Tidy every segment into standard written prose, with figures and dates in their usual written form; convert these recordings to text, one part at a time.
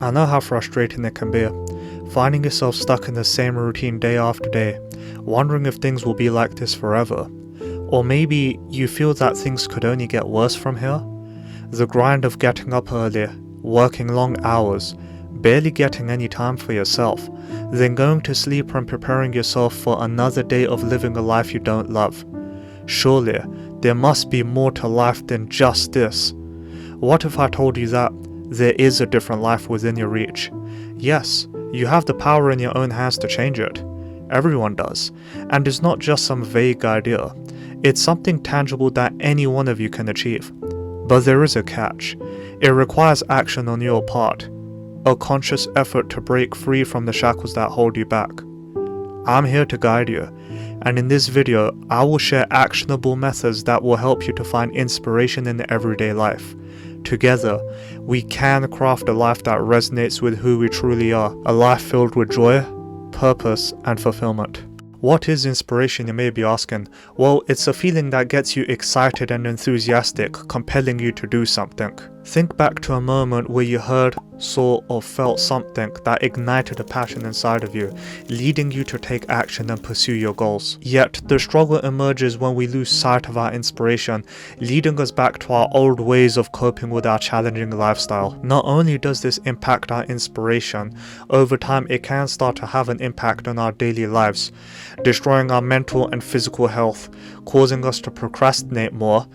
I know how frustrating it can be, finding yourself stuck in the same routine day after day, wondering if things will be like this forever. Or maybe you feel that things could only get worse from here. The grind of getting up early, working long hours, barely getting any time for yourself, then going to sleep and preparing yourself for another day of living a life you don't love. Surely, there must be more to life than just this. What if I told you that there is a different life within your reach? Yes, you have the power in your own hands to change it. Everyone does. And it's not just some vague idea. It's something tangible that any one of you can achieve. But there is a catch. It requires action on your part. A conscious effort to break free from the shackles that hold you back. I'm here to guide you. And in this video, I will share actionable methods that will help you to find inspiration in everyday life. Together, we can craft a life that resonates with who we truly are, a life filled with joy, purpose, and fulfillment. What is inspiration, you may be asking? Well, it's a feeling that gets you excited and enthusiastic, compelling you to do something. Think back to a moment where you heard, saw, or felt something that ignited a passion inside of you, leading you to take action and pursue your goals. Yet, the struggle emerges when we lose sight of our inspiration, leading us back to our old ways of coping with our challenging lifestyle. Not only does this impact our inspiration, over time it can start to have an impact on our daily lives, destroying our mental and physical health, causing us to procrastinate more,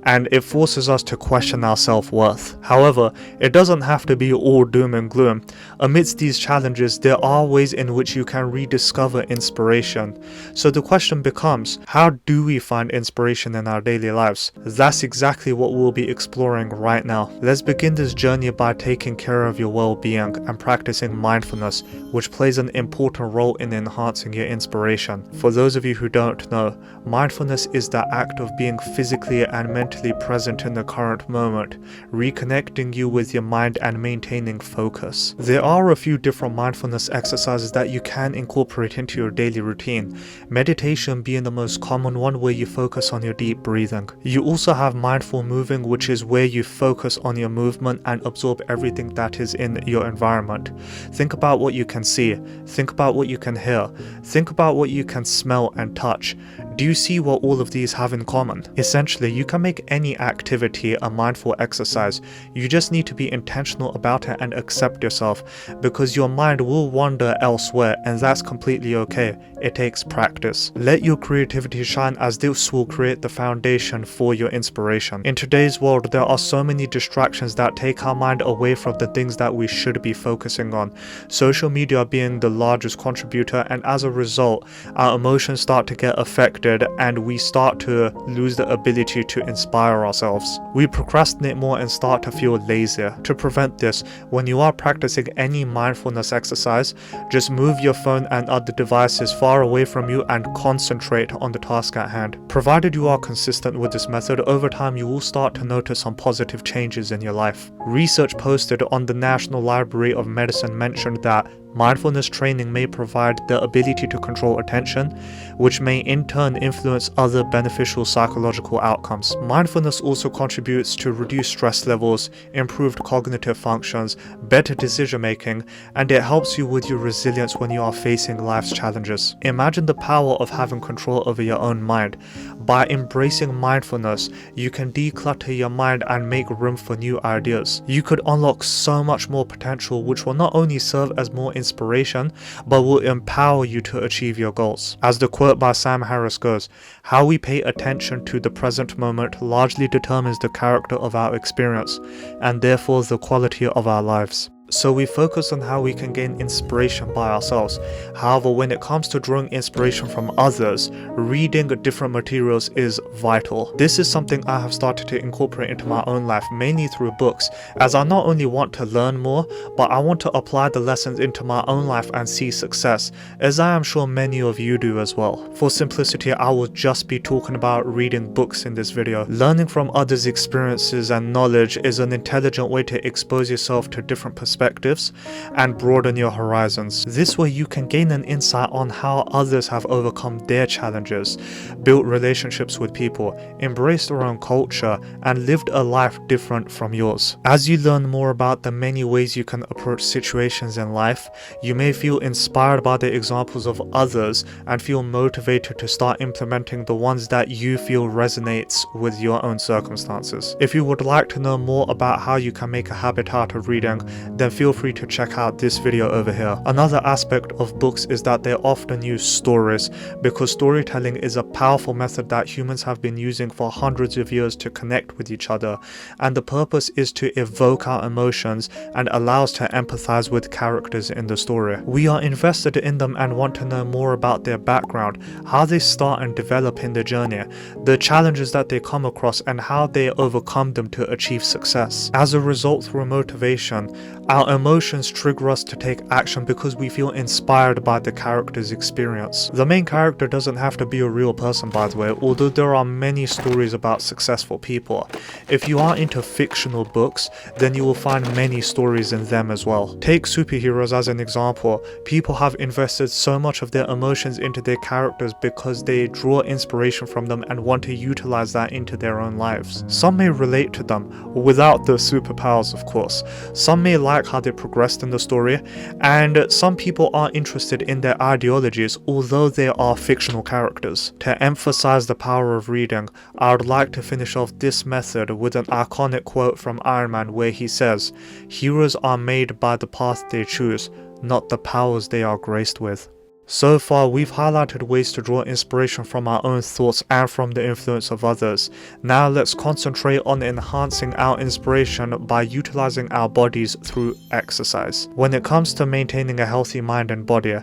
and it forces us to question our self-worth. However, it doesn't have to be all doom and gloom. Amidst these challenges, there are ways in which you can rediscover inspiration. So the question becomes, how do we find inspiration in our daily lives? That's exactly what we'll be exploring right now. Let's begin this journey by taking care of your well-being and practicing mindfulness, which plays an important role in enhancing your inspiration. For those of you who don't know, mindfulness is the act of being physically and mentally present in the current moment, reconnecting you with your mind and maintaining focus. There are a few different mindfulness exercises that you can incorporate into your daily routine, meditation being the most common one, where you focus on your deep breathing. You also have mindful moving, which is where you focus on your movement and absorb everything that is in your environment. Think about what you can see, think about what you can hear, think about what you can smell and touch. Do you see what all of these have in common? Essentially, you can make any activity a mindful exercise. You just need to be intentional about it and accept yourself, because your mind will wander elsewhere, and that's completely okay. It takes practice. Let your creativity shine, as this will create the foundation for your inspiration. In today's world, there are so many distractions that take our mind away from the things that we should be focusing on. Social media being the largest contributor, and as a result, our emotions start to get affected and we start to lose the ability to inspire ourselves. We procrastinate more and start to feel lazier. To prevent this, when you are practicing any mindfulness exercise, just move your phone and other devices far away from you and concentrate on the task at hand. Provided you are consistent with this method, over time you will start to notice some positive changes in your life. Research posted on the National Library of Medicine mentioned that mindfulness training may provide the ability to control attention, which may in turn influence other beneficial psychological outcomes. Mindfulness also contributes to reduced stress levels, improved cognitive functions, better decision making, and it helps you with your resilience when you are facing life's challenges. Imagine the power of having control over your own mind. By embracing mindfulness, you can declutter your mind and make room for new ideas. You could unlock so much more potential, which will not only serve as more inspiration, but will empower you to achieve your goals. As the quote by Sam Harris goes, "How we pay attention to the present moment largely determines the character of our experience, and therefore the quality of our lives." So we focus on how we can gain inspiration by ourselves. However, when it comes to drawing inspiration from others, reading different materials is vital. This is something I have started to incorporate into my own life, mainly through books, as I not only want to learn more, but I want to apply the lessons into my own life and see success, as I am sure many of you do as well. For simplicity, I will just be talking about reading books in this video. Learning from others' experiences and knowledge is an intelligent way to expose yourself to different perspectives perspectives and broaden your horizons. This way you can gain an insight on how others have overcome their challenges, built relationships with people, embraced their own culture, and lived a life different from yours. As you learn more about the many ways you can approach situations in life, you may feel inspired by the examples of others and feel motivated to start implementing the ones that you feel resonates with your own circumstances. If you would like to know more about how you can make a habit out of reading, then feel free to check out this video over here. Another aspect of books is that they often use stories, because storytelling is a powerful method that humans have been using for hundreds of years to connect with each other, and the purpose is to evoke our emotions and allow us to empathize with characters in the story. We are invested in them and want to know more about their background, how they start and develop in the journey, the challenges that they come across, and how they overcome them to achieve success. As a result, through motivation, our emotions trigger us to take action because we feel inspired by the character's experience. The main character doesn't have to be a real person, by the way, although there are many stories about successful people. If you are into fictional books, then you will find many stories in them as well. Take superheroes as an example. People have invested so much of their emotions into their characters because they draw inspiration from them and want to utilize that into their own lives. Some may relate to them, without the superpowers of course. Some may like how they progressed in the story, and some people are interested in their ideologies although they are fictional characters. To emphasize the power of reading, I would like to finish off this method with an iconic quote from Iron Man where he says, "Heroes are made by the path they choose, not the powers they are graced with." So far, we've highlighted ways to draw inspiration from our own thoughts and from the influence of others. Now let's concentrate on enhancing our inspiration by utilizing our bodies through exercise. When it comes to maintaining a healthy mind and body,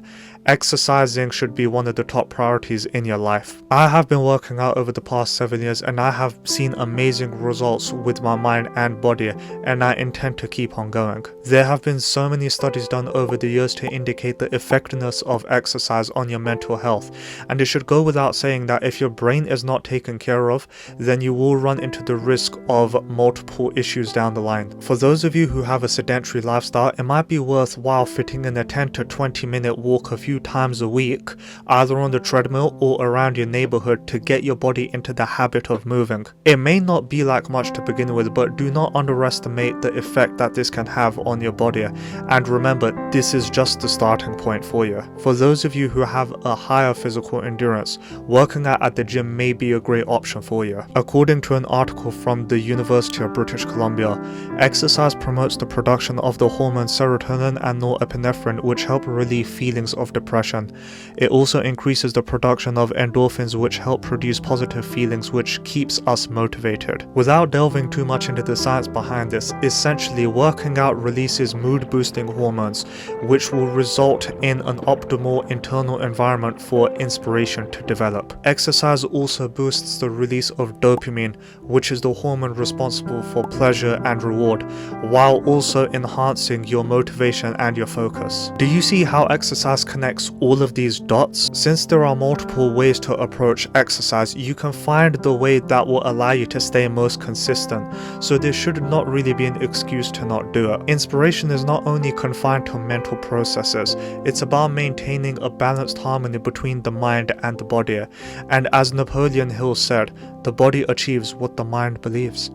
exercising should be one of the top priorities in your life. I have been working out over the past 7 years and I have seen amazing results with my mind and body, and I intend to keep on going. There have been so many studies done over the years to indicate the effectiveness of exercise on your mental health, and it should go without saying that if your brain is not taken care of, then you will run into the risk of multiple issues down the line. For those of you who have a sedentary lifestyle, it might be worthwhile fitting in a 10 to 20 minute walk a few times a week, either on the treadmill or around your neighborhood, to get your body into the habit of moving. It may not be like much to begin with, but do not underestimate the effect that this can have on your body, and remember, this is just the starting point for you. For those of you who have a higher physical endurance, working out at the gym may be a great option for you. According to an article from the University of British Columbia, exercise promotes the production of the hormones serotonin and norepinephrine, which help relieve feelings of depression. It also increases the production of endorphins, which help produce positive feelings, which keeps us motivated. Without delving too much into the science behind this, essentially working out releases mood-boosting hormones, which will result in an optimal internal environment for inspiration to develop. Exercise also boosts the release of dopamine, which is the hormone responsible for pleasure and reward, while also enhancing your motivation and your focus. Do you see how exercise connects all of these dots? Since there are multiple ways to approach exercise, you can find the way that will allow you to stay most consistent, so there should not really be an excuse to not do it. Inspiration is not only confined to mental processes, it's about maintaining a balanced harmony between the mind and the body, and as Napoleon Hill said, the body achieves what the mind believes.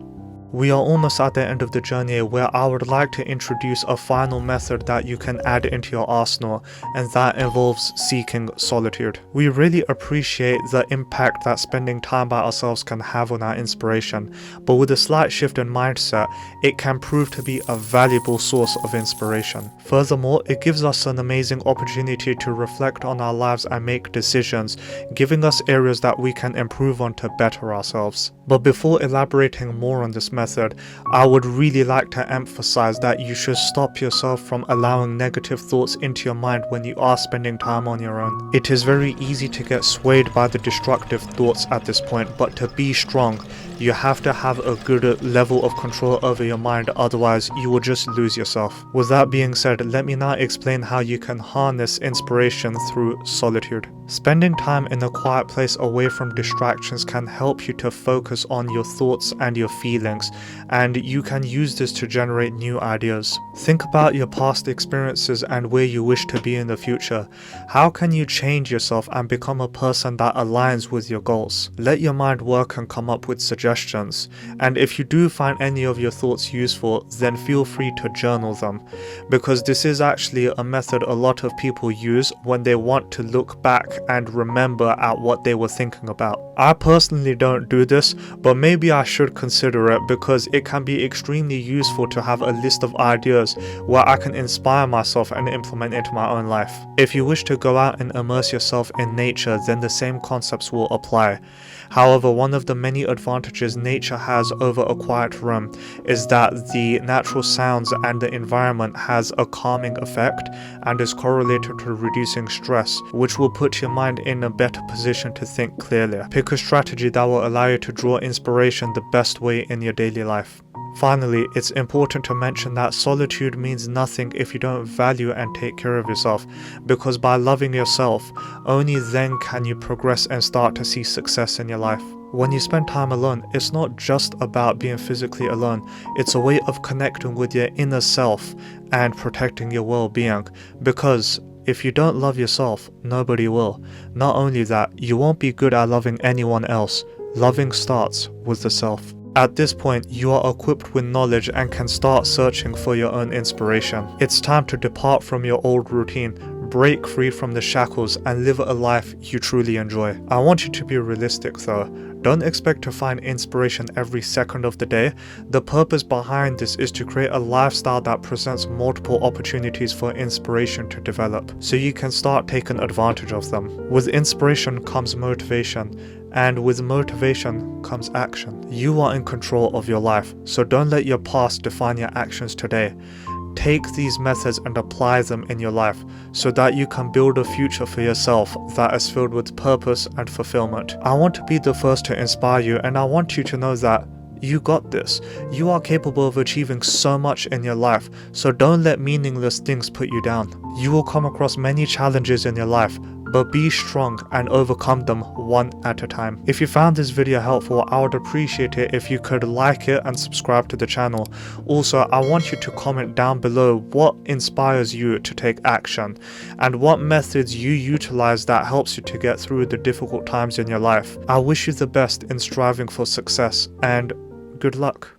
We are almost at the end of the journey, where I would like to introduce a final method that you can add into your arsenal, and that involves seeking solitude. We really appreciate the impact that spending time by ourselves can have on our inspiration, but with a slight shift in mindset, it can prove to be a valuable source of inspiration. Furthermore, it gives us an amazing opportunity to reflect on our lives and make decisions, giving us areas that we can improve on to better ourselves. But before elaborating more on this method, I would really like to emphasize that you should stop yourself from allowing negative thoughts into your mind when you are spending time on your own. It is very easy to get swayed by the destructive thoughts at this point, but to be strong, You have to have a good level of control over your mind, otherwise you will just lose yourself. With that being said, let me now explain how you can harness inspiration through solitude. Spending time in a quiet place away from distractions can help you to focus on your thoughts and your feelings, and you can use this to generate new ideas. Think about your past experiences and where you wish to be in the future. How can you change yourself and become a person that aligns with your goals? Let your mind work and come up with suggestions, and if you do find any of your thoughts useful, then feel free to journal them, because this is actually a method a lot of people use when they want to look back and remember at what they were thinking about. I personally don't do this, but maybe I should consider it, because it can be extremely useful to have a list of ideas where I can inspire myself and implement into my own life. If you wish to go out and immerse yourself in nature, then the same concepts will apply. However, one of the many advantages nature has over a quiet room is that the natural sounds and the environment has a calming effect and is correlated to reducing stress, which will put your mind in a better position to think clearly. Pick a strategy that will allow you to draw inspiration the best way in your daily life. Finally, it's important to mention that solitude means nothing if you don't value and take care of yourself, because by loving yourself, only then can you progress and start to see success in your life. When you spend time alone, it's not just about being physically alone, it's a way of connecting with your inner self and protecting your well-being, because if you don't love yourself, nobody will. Not only that, you won't be good at loving anyone else. Loving starts with the self. At this point, you are equipped with knowledge and can start searching for your own inspiration. It's time to depart from your old routine, break free from the shackles, and live a life you truly enjoy. I want you to be realistic though. Don't expect to find inspiration every second of the day. The purpose behind this is to create a lifestyle that presents multiple opportunities for inspiration to develop, so you can start taking advantage of them. With inspiration comes motivation, and with motivation comes action. You are in control of your life, so don't let your past define your actions today. Take these methods and apply them in your life so that you can build a future for yourself that is filled with purpose and fulfillment. I want to be the first to inspire you, and I want you to know that you got this. You are capable of achieving so much in your life, so don't let meaningless things put you down. You will come across many challenges in your life, but be strong and overcome them one at a time. If you found this video helpful, I would appreciate it if you could like it and subscribe to the channel. Also, I want you to comment down below what inspires you to take action and what methods you utilize that helps you to get through the difficult times in your life. I wish you the best in striving for success, and good luck.